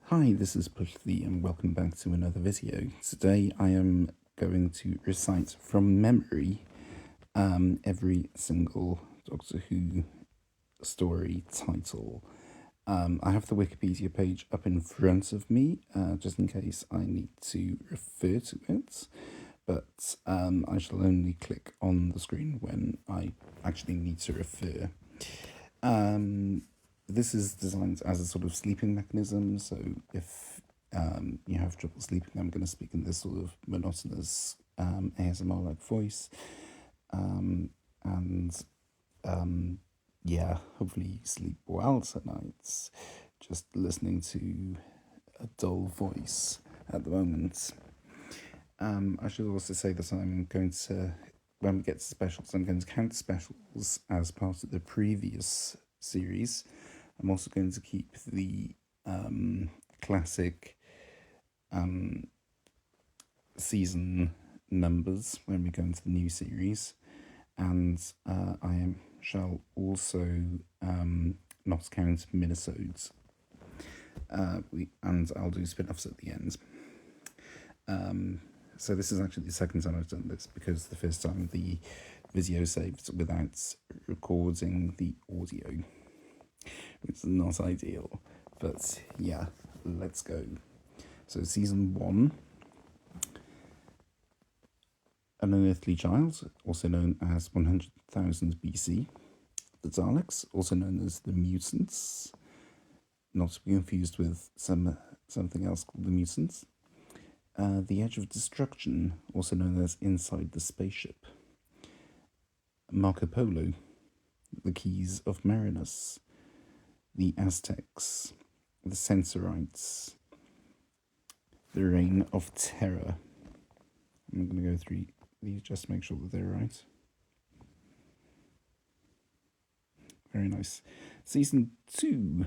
Hi, this is Pushli and welcome back to another video. Today I am going to recite from memory every single Doctor Who story title. I have the Wikipedia page up in front of me, just in case I need to refer to it, but I shall only click on the screen when I actually need to refer. This is designed as a sort of sleeping mechanism, so if you have trouble sleeping, I'm going to speak in this sort of monotonous ASMR-like voice, and yeah, hopefully you sleep well tonight, just listening to a dull voice at the moment. I should also say that I'm going to, when we get to specials, I'm going to count specials as part of the previous series. I'm also going to keep the classic season numbers when we go into the new series, and shall also not count minisodes. And I'll do spin-offs at the end. So this is actually the second time I've done this, because the first time the video saved without recording the audio, which is not ideal, but yeah, let's go. So season 1, An Unearthly Child, also known as 100,000 BC. The Daleks, also known as the Mutants, not to be confused with something else called the Mutants. The Edge of Destruction, also known as Inside the Spaceship. Marco Polo, The Keys of Marinus. The Aztecs, the Censorites, the Reign of Terror. I'm going to go through these just to make sure that they're right. Very nice. Season 2,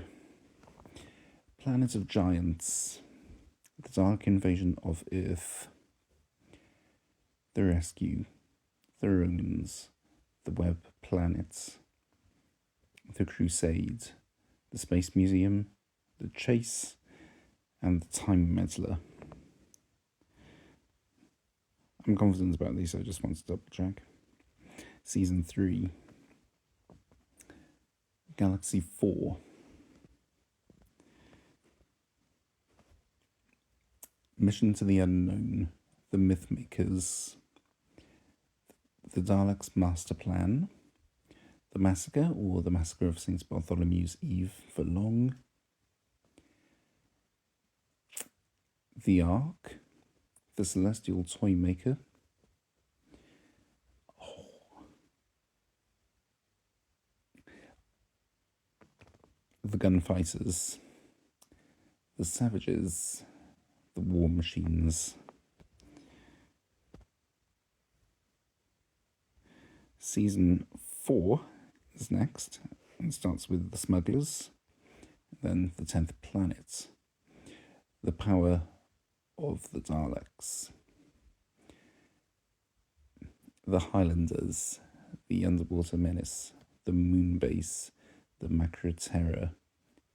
Planet of Giants, The Dark Invasion of Earth, The Rescue, The Romans, The Web Planet, The Crusade, The Space Museum, The Chase, and The Time Meddler. I'm confident about these, so I just want to double check. Season 3, Galaxy 4, Mission to the Unknown, The Mythmakers, The Daleks' Master Plan, The Massacre, or The Massacre of St. Bartholomew's Eve for long, The Ark, The Celestial Toymaker, The Gunfighters, The Savages, The War Machines. Season 4 is next, and starts with The Smugglers, then The 10th Planet, The Power of the Daleks, The Highlanders, The Underwater Menace, The Moon Base, The Macro Terror,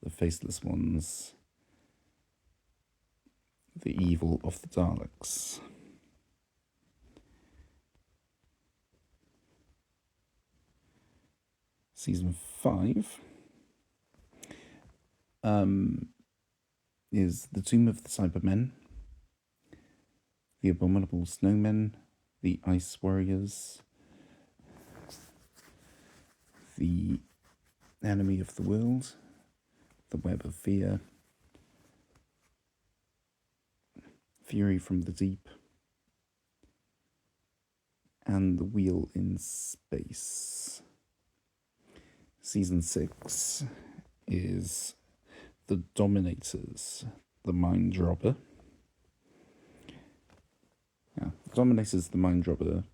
The Faceless Ones, The Evil of the Daleks. Season 5 is The Tomb of the Cybermen, The Abominable Snowmen, The Ice Warriors, The Enemy of the World, The Web of Fear, Fury from the Deep, and The Wheel in Space. Season 6 is The Dominators, The Mind Dropper. Yeah, The Dominators, The Mind Dropper.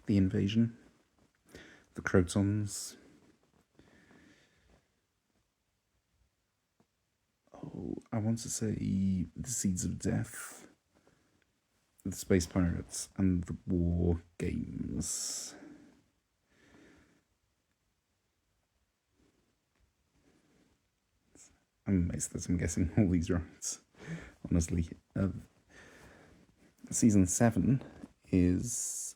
The Invasion, The Crotons. I want to say The Seeds of Death, The Space Pirates, and The War Games. I'm amazed that I'm guessing all these right, honestly. Season 7 is...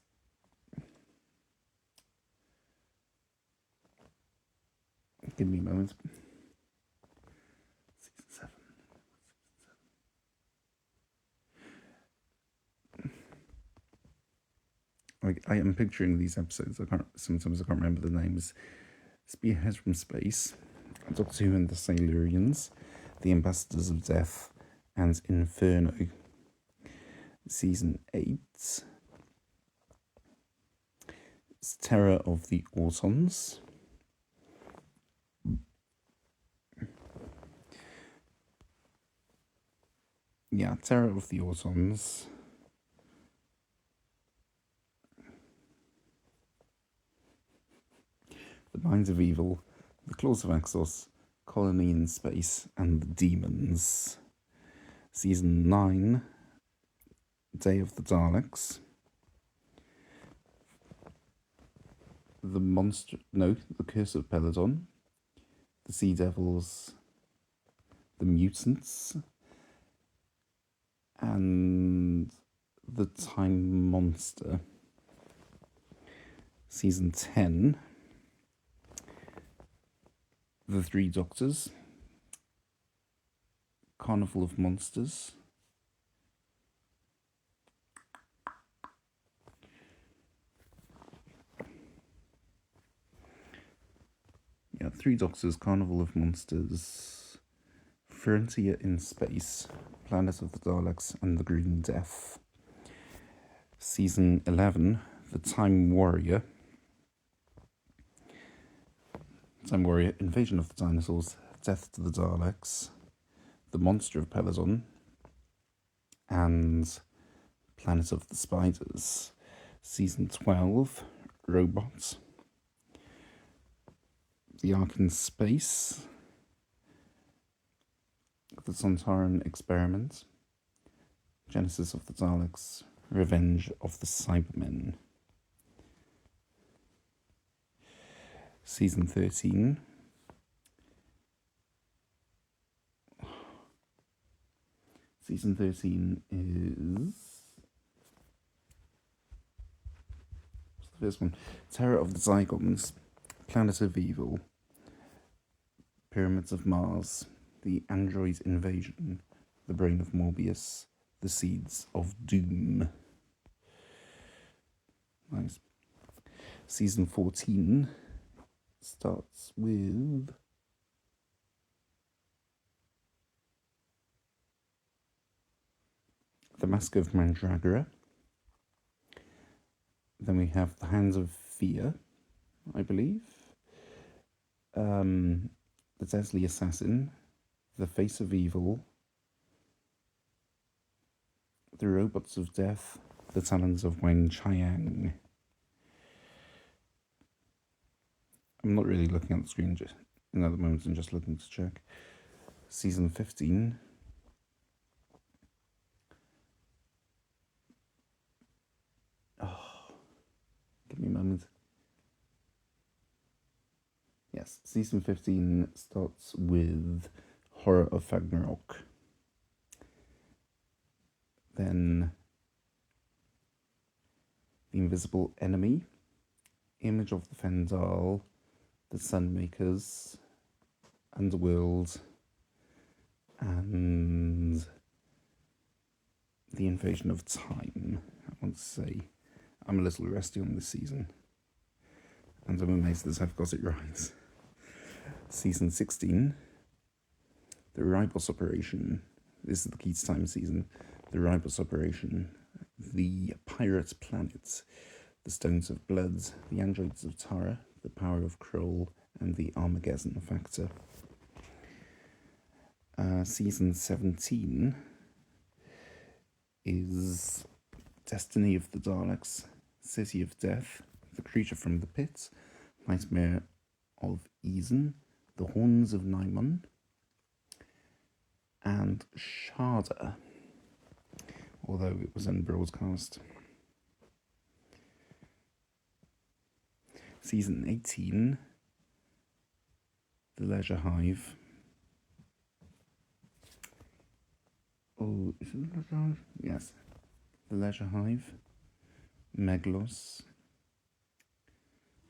Give me a moment. Season 7. I am picturing these episodes. Sometimes I can't remember the names. Spearhead from Space, Doctor Who and the Silurians, The Ambassadors of Death, and Inferno. Season 8 is Terror of the Autons. Yeah, Terror of the Autons. The Minds of Evil, The Claws of Axos, Colony in Space, and The Demons. Season 9, Day of the Daleks. The Curse of Peladon. The Sea Devils, The Mutants, and The Time Monster. Season 10, The Three Doctors, Carnival of Monsters, Three Doctors, Carnival of Monsters, Frontier in Space, Planet of the Daleks, and the Green Death. Season 11, The Time Warrior, Invasion of the Dinosaurs, Death to the Daleks, The Monster of Peladon, and Planet of the Spiders. Season 12, Robot, The Ark in Space, The Sontaran Experiment, Genesis of the Daleks, Revenge of the Cybermen. Season 13, is... What's the first one? Terror of the Zygons, Planet of Evil, Pyramids of Mars, The Android Invasion, The Brain of Morbius, The Seeds of Doom. Nice. Season 14 starts with The Mask of Mandragora. Then we have The Hands of Fear, I believe. The Deadly Assassin, The Face of Evil, The Robots of Death, The Talons of Wen Chiang. I'm not really looking at the screen just at the moment, I'm just looking to check. Season 15. Give me a moment. Yes, season 15 starts with Horror of Ragnarok. Then The Invisible Enemy, Image of the Fendal, The Sunmakers, Underworld, and The Invasion of Time. I want to say I'm a little rusty on this season, and I'm amazed that I've got it right. Season 16, The Ribos Operation. This is the Keats Time season. The Ribos Operation, The Pirate Planet, The Stones of Blood, The Androids of Tara, The Power of Kroll, and The Armageddon Factor. Season 17 is Destiny of the Daleks, City of Death, The Creature from the Pit, Nightmare of Eden, The Horns of Nimon, and Sharda, although it was unbroadcast. Season 18, The Leisure Hive, Oh, is it Leisure Hive? Yes. The Leisure Hive, Meglos,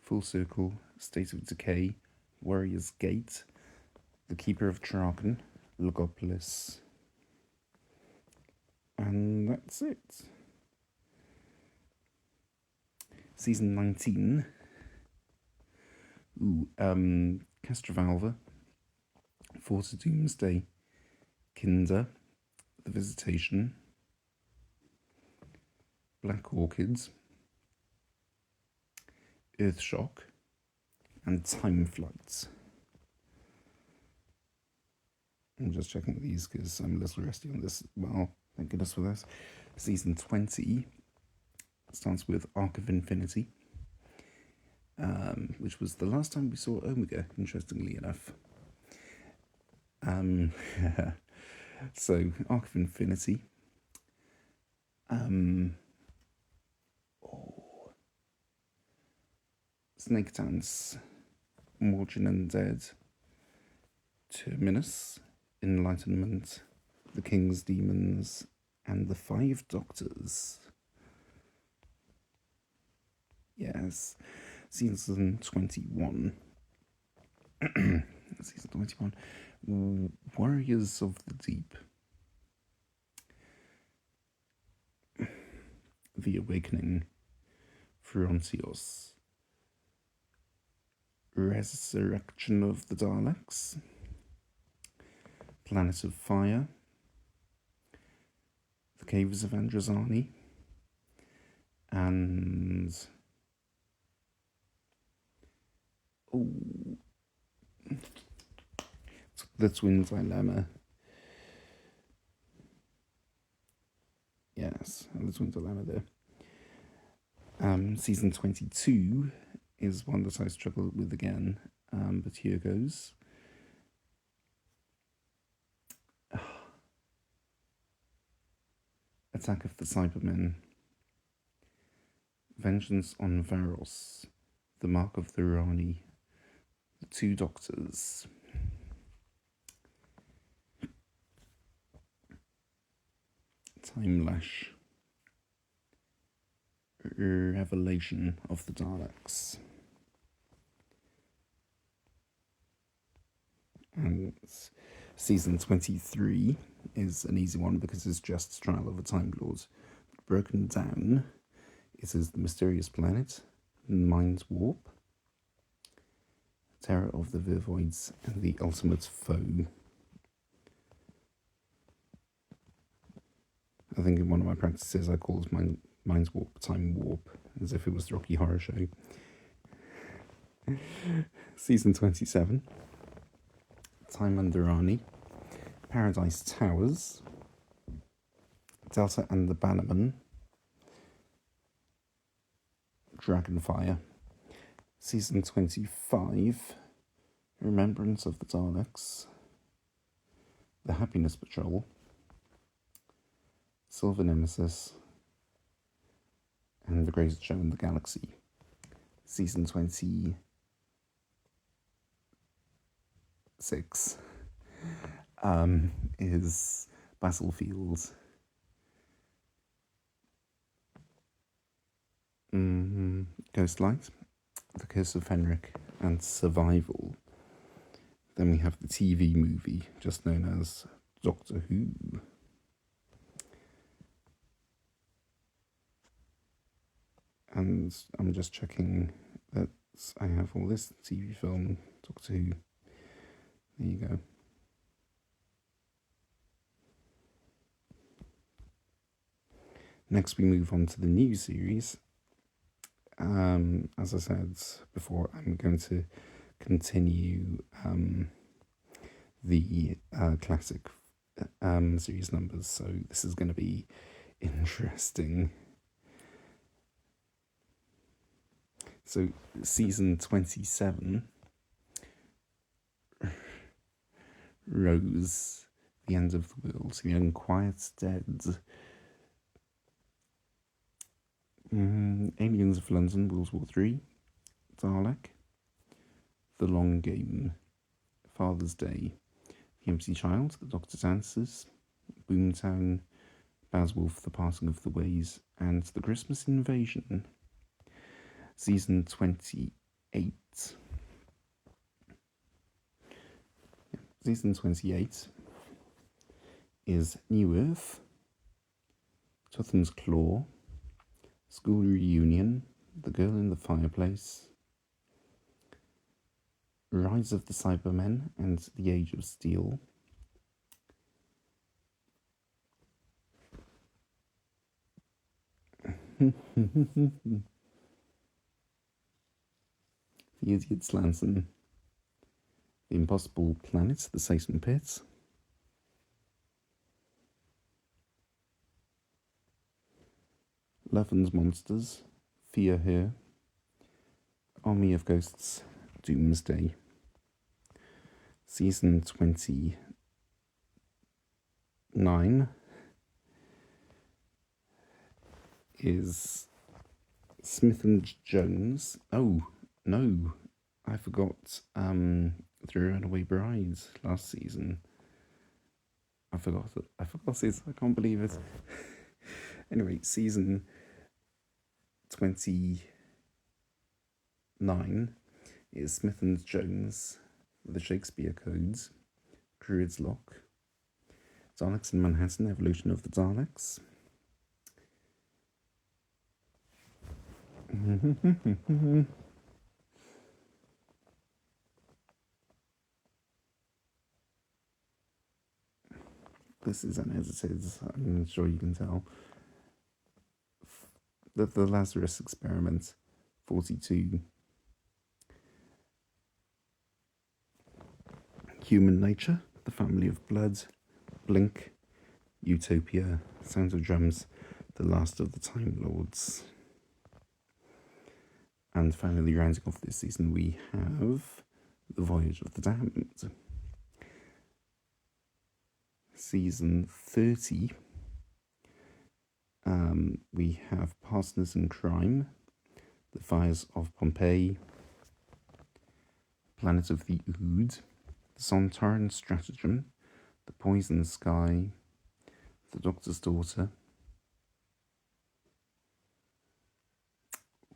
Full Circle, State of Decay, Warrior's Gate, The Keeper of Traken, Logopolis, and that's it. Season 19. Castrovalva, Fort of Doomsday, Kinder, The Visitation, Black Orchids, Earthshock, and Time Flights. I'm just checking these because I'm a little rusty on this. Well, thank goodness for this. Season 20 starts with Arc of Infinity, which was the last time we saw Omega, interestingly enough. So, Arc of Infinity. Snake Dance, Morgan and Dead, Terminus, Enlightenment, The King's Demons, and The Five Doctors. Yes, season 21. Season 21. Warriors of the Deep. The Awakening. Frontios. Resurrection of the Daleks. Planet of Fire. The Caves of Androzani. And The Twin Dilemma. Yes, The Twin Dilemma there. Season 22 is one that I struggled with again, but here goes. Attack of the Cybermen. Vengeance on Varos. The Mark of the Rani. The Two Doctors. Time Lash. Revelation of the Daleks. And season 23 is an easy one because it's just Trial of a Time Lord. Broken Down, it is The Mysterious Planet, Mind Warp, Terror of the Vervoids, and The Ultimate Foe. I think in one of my practices I called Mind Warp Time Warp, as if it was the Rocky Horror Show. Season 27. Time Under Rani, Paradise Towers, Delta and the Bannerman, Dragonfire. Season 25, Remembrance of the Daleks, The Happiness Patrol, Silver Nemesis, and The Greatest Show in the Galaxy. Season 26 is Battlefield. Ghostlight, The Curse of Fenric, and Survival. Then we have the TV movie, just known as Doctor Who. And I'm just checking that I have all this TV film, Doctor Who. There you go. Next we move on to the new series. As I said before, I'm going to continue the classic series numbers, so this is going to be interesting. So, season 27, Rose, The End of the World, The Unquiet Dead, Aliens of London, World War III, Dalek, The Long Game, Father's Day, The Empty Child, The Doctor Dances, Boomtown, Beowulf, The Parting of the Ways, and The Christmas Invasion. Season 28. Season 28 is New Earth, Tutham's Claw, School Reunion, The Girl in the Fireplace, Rise of the Cybermen and the Age of Steel, The Idiot's Lantern, The Impossible Planet, The Satan Pit, Love and Monsters, Fear Her, Army of Ghosts, Doomsday. Season 29 is Smith and Jones. Oh, no, I forgot The Runaway Bride last season. I forgot it. I can't believe it. Anyway, season 29 is Smith and Jones, The Shakespeare Codes, Druid's Lock, Daleks in Manhattan, Evolution of the Daleks. This is unedited, I'm sure you can tell. The Lazarus Experiment, 42. Human Nature, The Family of Blood, Blink, Utopia, Sound of Drums, The Last of the Time Lords. And finally, rounding off this season, we have The Voyage of the Damned. Season 30, we have Partners in Crime, The Fires of Pompeii, Planet of the Ood, The Sontaran Stratagem, The Poison Sky, The Doctor's Daughter,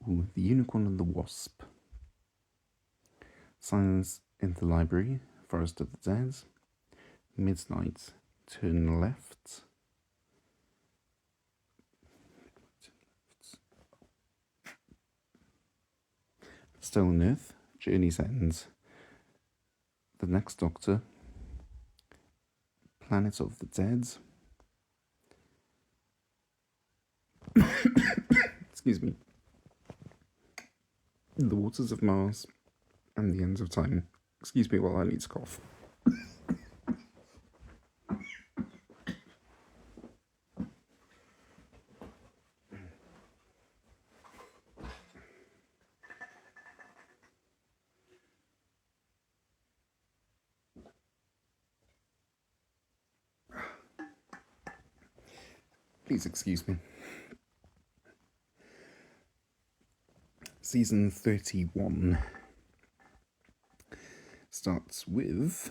The Unicorn and the Wasp, Silence in the Library, Forest of the Dead, Midnight, Turn Left, Stolen Earth, Journey's End, The Next Doctor, Planet of the Dead, excuse me, The Waters of Mars, and The End of Time. Excuse me while I need to cough. Please excuse me. Season 31 starts with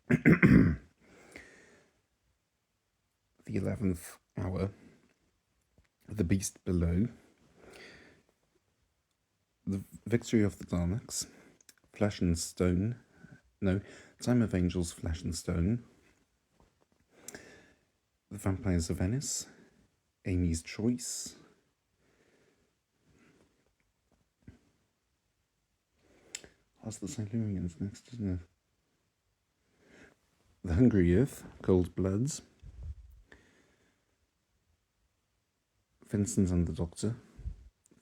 the 11th hour, The Beast Below, The Victory of the Daleks, Flesh and Stone, no, Time of Angels, Flesh and Stone, The Vampires of Venice, Amy's Choice, that's the Silurians next, isn't it? The Hungry Earth, Cold Bloods, Vincent and the Doctor,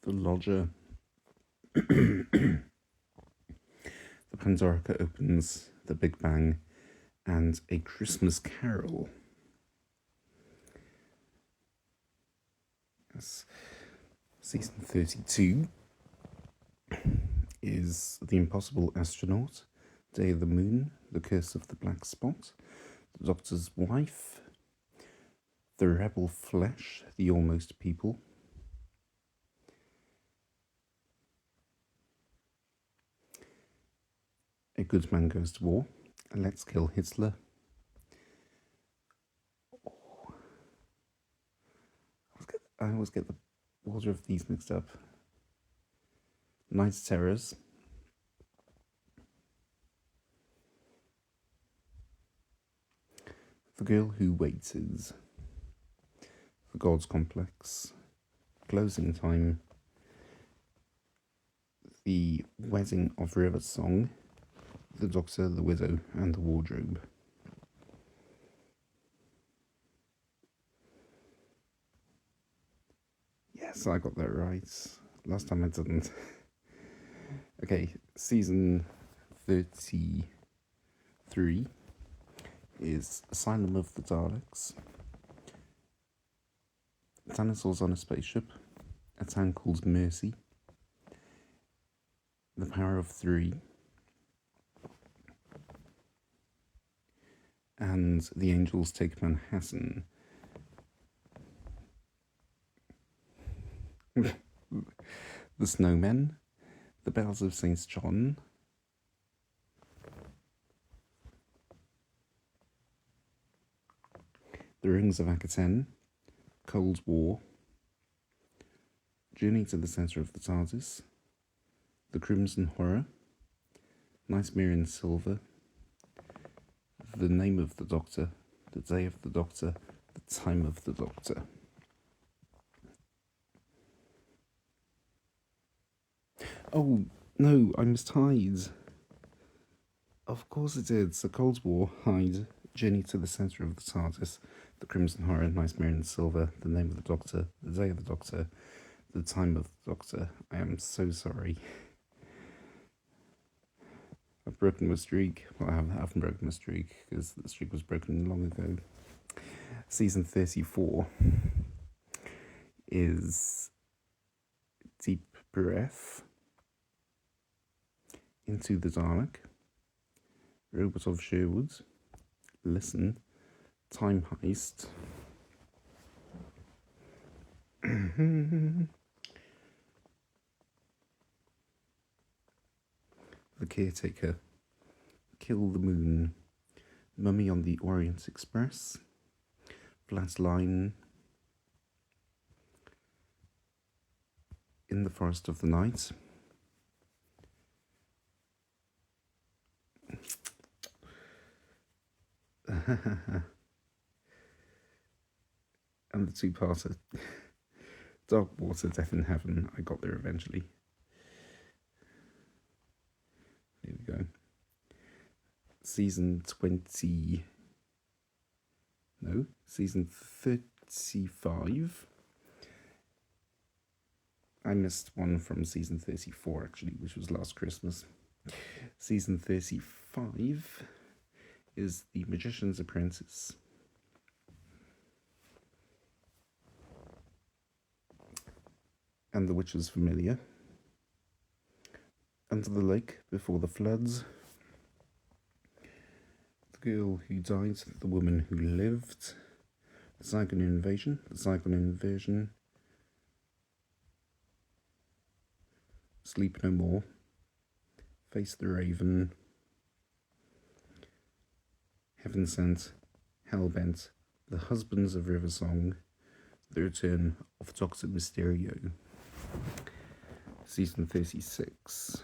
The Lodger, The Pandorica Opens, The Big Bang, and A Christmas Carol. Yes. Season 32 is The Impossible Astronaut, Day of the Moon, The Curse of the Black Spot, The Doctor's Wife, The Rebel Flesh, The Almost People, A Good Man Goes to War, Let's Kill Hitler, always get the order of these mixed up. Night Terrors. The Girl Who Waited. The Gods Complex. Closing Time. The Wedding of River Song. The Doctor, the Widow, and the Wardrobe. Yes, I got that right. Last time I didn't. Okay, season 33 is Asylum of the Daleks. Dinosaurs on a Spaceship. A Town Called Mercy. The Power of Three. And The Angels Take Manhattan. The Snowmen. The Bells of St. John. The Rings of Akaten. Cold War. Journey to the Centre of the TARDIS. The Crimson Horror. Nightmare in Silver. The Name of the Doctor. The Day of the Doctor. The Time of the Doctor. Oh, no, I mistied. Of course it did. So Cold War, Hyde, Journey to the Centre of the TARDIS, The Crimson Horror, Nightmare in Silver, The Name of the Doctor, The Day of the Doctor, The Time of the Doctor. I am so sorry. I've broken my streak. Well, I haven't broken my streak because the streak was broken long ago. Season 34 is Deep Breath, Into the Dark, Robot of Sherwood, Listen, Time Heist, The Caretaker, Kill the Moon, Mummy on the Orient Express, Flatline, In the Forest of the Night, and the two-parter Dark Water, Death in Heaven. I got there eventually. There we go. Season 35. I missed one from season 34 actually, which was last Christmas. Season 35 is The Magician's Apprentice. And The Witch's Familiar. Under the Lake Before the Floods. The Girl Who Died, The Woman Who Lived. The Zygon Invasion. Sleep No More. Face the Raven. Heaven Sent. Hellbent. The Husbands of River Song. The Return of Dr. Mysterio. Season 36.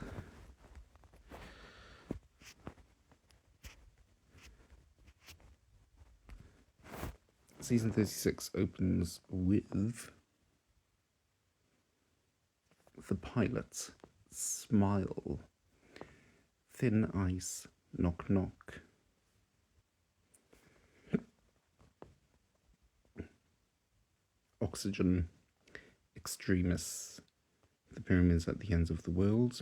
Season 36 opens with the pilot, Smile, Thin Ice, Knock Knock. Oxygen, Extremis, The Pyramids at the Ends of the World,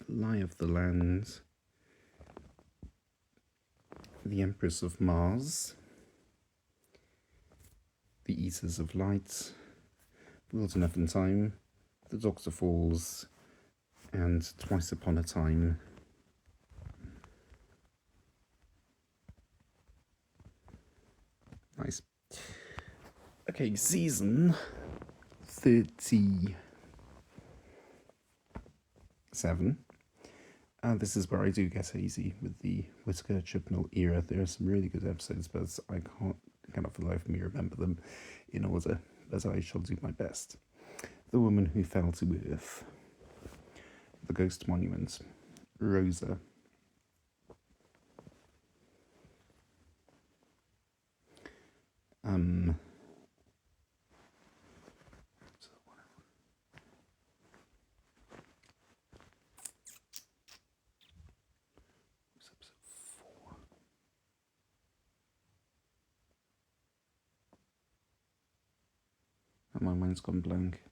Lie of the Land, The Empress of Mars, The Eaters of Light, World Enough in Time, The Doctor Falls, and Twice Upon a Time. Nice. Okay, season 37. This is where I do get hazy with the Whittaker Chibnall era. There are some really good episodes, but I cannot for the life of me remember them in order. but I shall do my best. The Woman Who Fell to Earth. The Ghost Monument. Rosa. My mind's gone blank.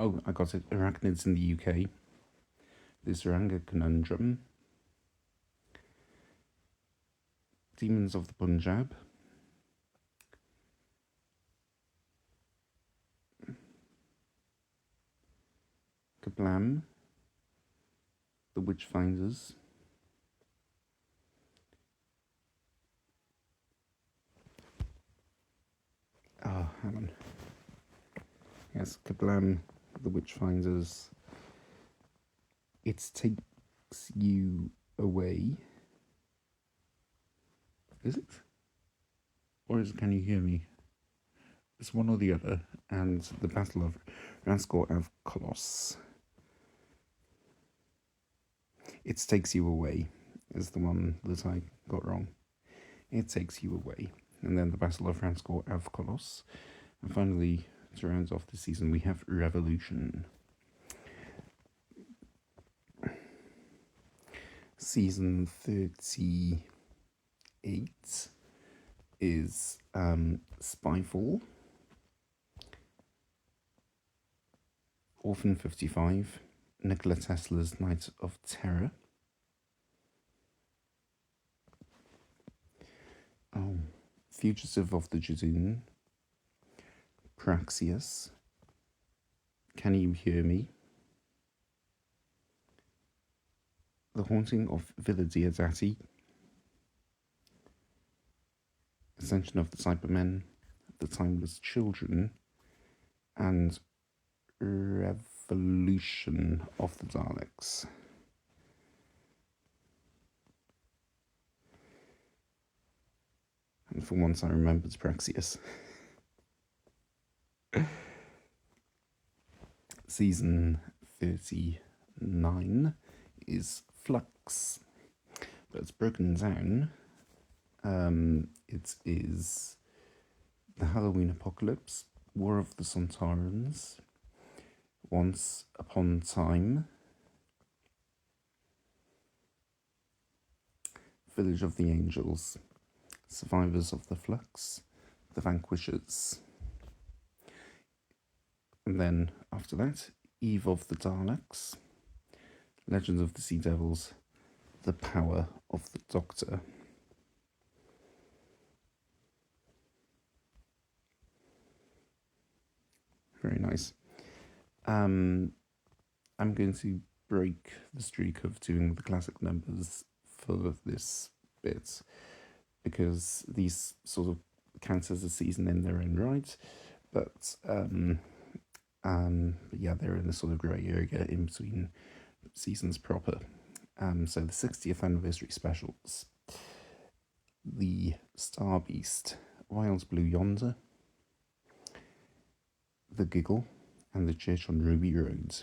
Oh, I got it. Arachnids in the UK. The Zaranga Conundrum. Demons of the Punjab. Kablam. The Witchfinders. Oh, hang on. Yes, Kablam, The Witchfinders. It Takes You Away. Is it? Or is it Can You Hear Me? It's one or the other. And The Battle of Ranskor av Kolos. It Takes You Away is the one that I got wrong. It Takes You Away. And then The Battle of Ranskor av Kolos. And finally, to round off the season, we have Revolution. Season 38 is Spyfall. Orphan 55. Nikola Tesla's Night of Terror. Fugitive of the Jadoon. Praxius. Can You Hear Me? The Haunting of Villa Diodati. Ascension of the Cybermen. The Timeless Children. And Revolution of the Daleks. And for once I remembered Praxius. Season 39 is Flux, but it's broken down. It is the Halloween Apocalypse, War of the Sontarans, Once Upon Time, Village of the Angels, Survivors of the Flux, The Vanquishers. And then after that, Eve of the Daleks, Legends of the Sea Devils, The Power of the Doctor. Very nice. I'm going to break the streak of doing the classic numbers for this bit, because these sort of count as a season in their own right, but yeah, they're in a sort of grey area in between seasons proper. So the 60th anniversary specials: The Star Beast, Wild Blue Yonder, The Giggle, and The Church on Ruby Road.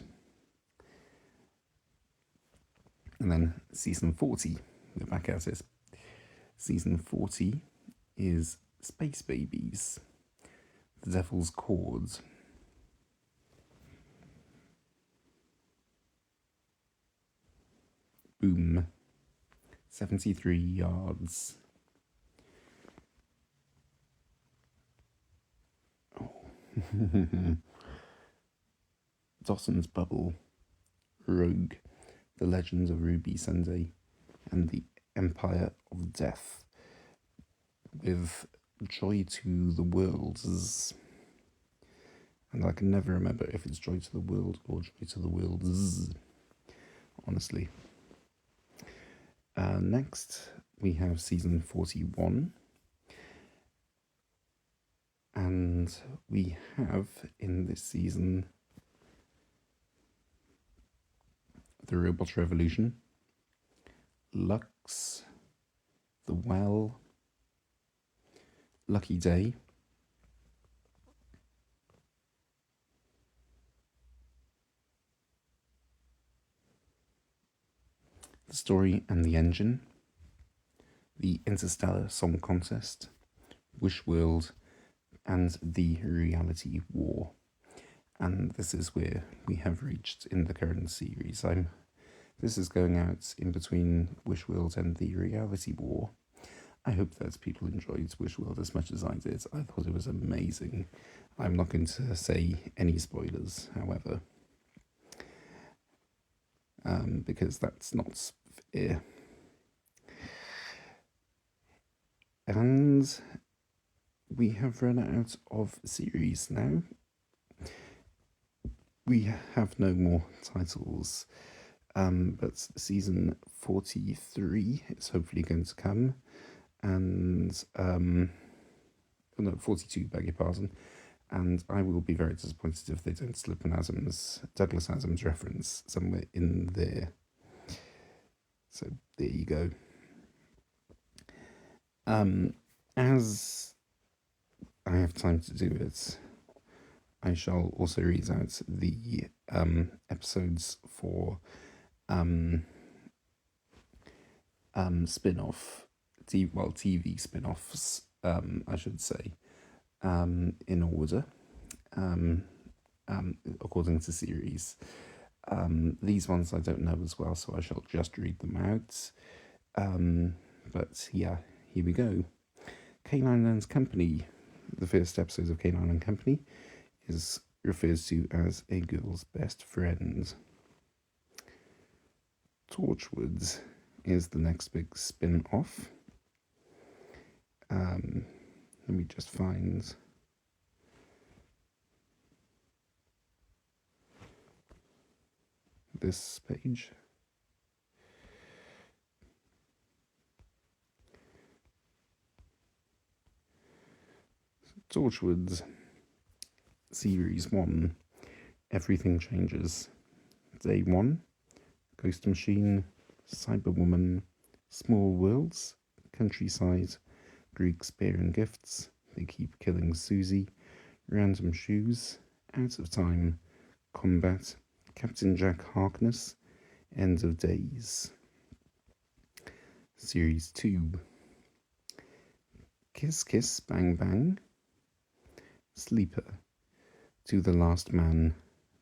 And then season 40, we're back at it. Season 40 is Space Babies, The Devil's Chord, Boom, 73 Yards. Oh. Dawson's Bubble, Rogue, The Legends of Ruby Sunday, and The Empire of Death, with Joy to the Worlds. And I can never remember if it's Joy to the World or Joy to the Worlds, honestly. Next, we have season 41. And we have in this season The Robot Revolution, Lux, The Well, Lucky Day, The Story and the Engine, The Interstellar Song Contest, Wish World, and The Reality War. And this is where we have reached in the current series. This is going out in between Wish World and The Reality War. I hope that people enjoyed Wish World as much as I did. I thought it was amazing. I'm not going to say any spoilers, however, because that's not fair. And we have run out of series now. We have no more titles, but season 43 is hopefully going to come, and no, 42, beg your pardon, and I will be very disappointed if they don't slip an Douglas Adams reference somewhere in there. So there you go. As I have time to do it, I shall also read out the episodes for spin-off, TV spin-offs, I should say, in order, according to series. These ones I don't know as well, so I shall just read them out. But yeah, here we go. Canine and Company. The first episode of Canine and Company is referred to as a girl's best friend. Torchwood is the next big spin-off. Let me just find this page. Torchwood Series 1, Everything Changes. Day 1, Ghost Machine, Cyberwoman, Small Worlds, Countryside, Greek Spear and Gifts, They Keep Killing Susie, Random Shoes, Out of Time, Combat, Captain Jack Harkness, End of Days. Series 2, Kiss Kiss Bang Bang, Sleeper, To the Last Man,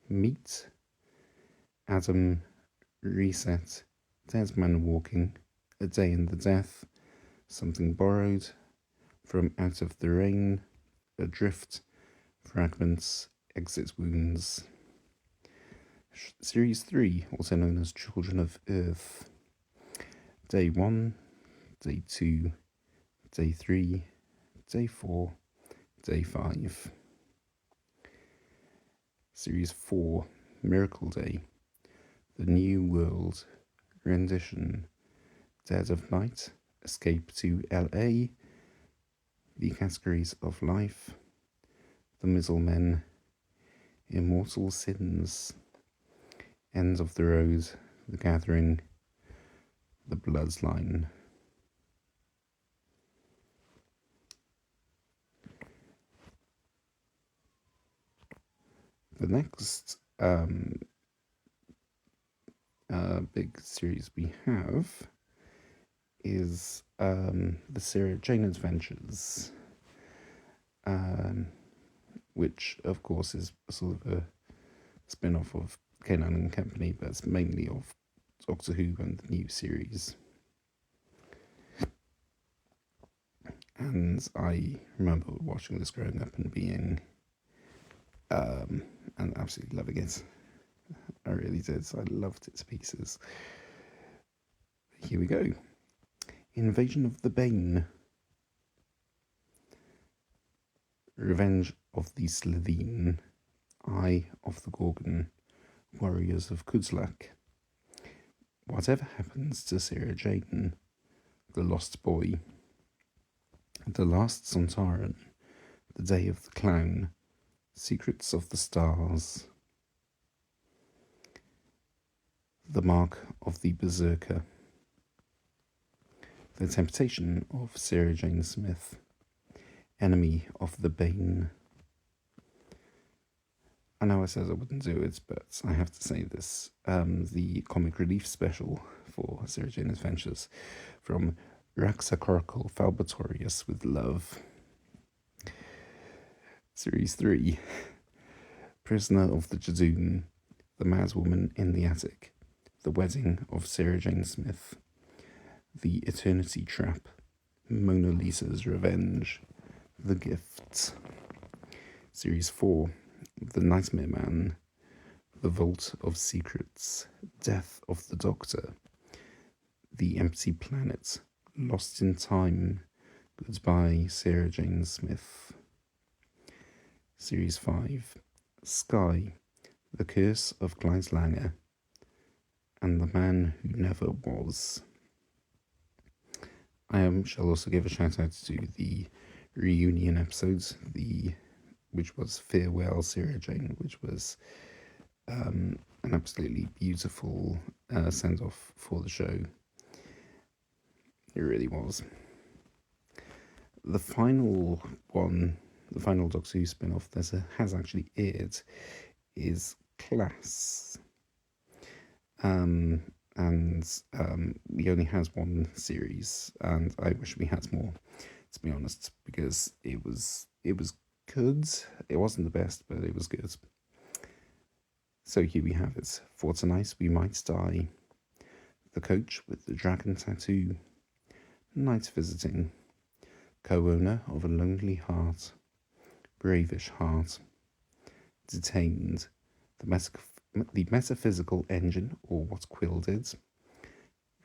Meet, Adam, Reset, Dead Man Walking, A Day in the Death, Something Borrowed, From Out of the Rain, Adrift, Fragments, Exit Wounds. Series 3, also known as Children of Earth. Day 1, Day 2, Day 3, Day 4, Day 5. Series 4, Miracle Day, The New World, Rendition, Dead of Night, Escape to LA, The Categories of Life, The Middlemen, Immortal Sins, End of the Road, The Gathering, The Bloodline. The next big series we have is the Sarah Jane Adventures, which of course is sort of a spin-off of Canine and Company, but it's mainly of Doctor Who and the new series. And I remember watching this growing up and being and absolutely loving it. I really did. I loved it to pieces. Here we go. Invasion of the Bane. Revenge of the Slitheen. Eye of the Gorgon. Warriors of Kuzlak. Whatever happens to Sarah Jane? The Lost Boy. The Last Sontaran. The Day of the Clown. Secrets of the Stars. The Mark of the Berserker. The Temptation of Sarah Jane Smith. Enemy of the Bane. I know I said I wouldn't do it, but I have to say this. The comic relief special for Sarah Jane Adventures from Raxacorcal Falbatorius with Love. Series 3. Prisoner of the Jadoon, The Madwoman in the Attic, The Wedding of Sarah Jane Smith, The Eternity Trap, Mona Lisa's Revenge, The Gift. Series 4. The Nightmare Man, The Vault of Secrets, Death of the Doctor, The Empty Planet, Lost in Time, Goodbye Sarah Jane Smith. Series 5. Sky, The Curse of Gleislanger, and The Man Who Never Was. I shall also give a shout out to the reunion episodes, which was Farewell Sarah Jane, which was an absolutely beautiful send off for the show. It really was. The final one, the final Doctor Who spin off that has actually aired is Class. We only has one series, and I wish we had more, to be honest, because it was good. It wasn't the best, but it was good. So here we have it. For Tonight We Might Die, The Coach with the Dragon Tattoo, Night Visiting, Co-owner of a Lonely Heart, Bravish Heart, Detained, the Metaphysical Engine, or What Quill Did,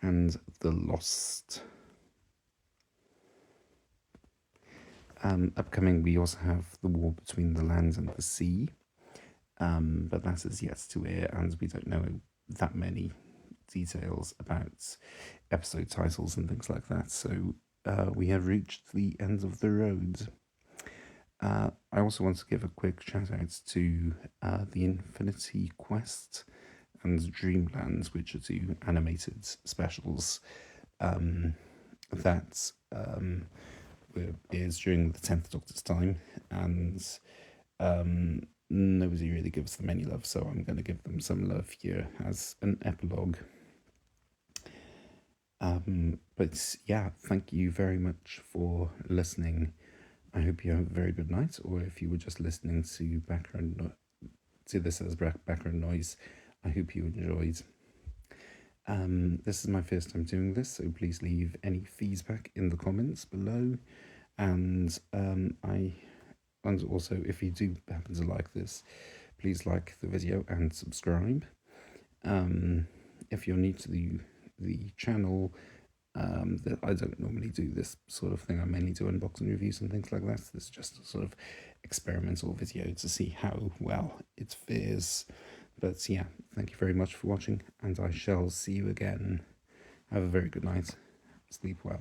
and The Lost. Upcoming, we also have The War Between the Land and the Sea, but that is yet to air, and we don't know that many details about episode titles and things like that, so we have reached the end of the road. I also want to give a quick shout out to the Infinity Quest and Dreamland, which are two animated specials that is during the 10th Doctor's time, and nobody really gives them any love, so I'm going to give them some love here as an epilogue. But yeah, thank you very much for listening. I hope you have a very good night, or if you were just listening to this as background noise, I hope you enjoyed. This is my first time doing this, so please leave any feedback in the comments below, and also, if you do happen to like this, please like the video and subscribe. If you're new to the channel, that I don't normally do this sort of thing. I mainly do unboxing reviews and things like that. This is just a sort of experimental video to see how well it fares. But yeah, thank you very much for watching, and I shall see you again. Have a very good night. Sleep well.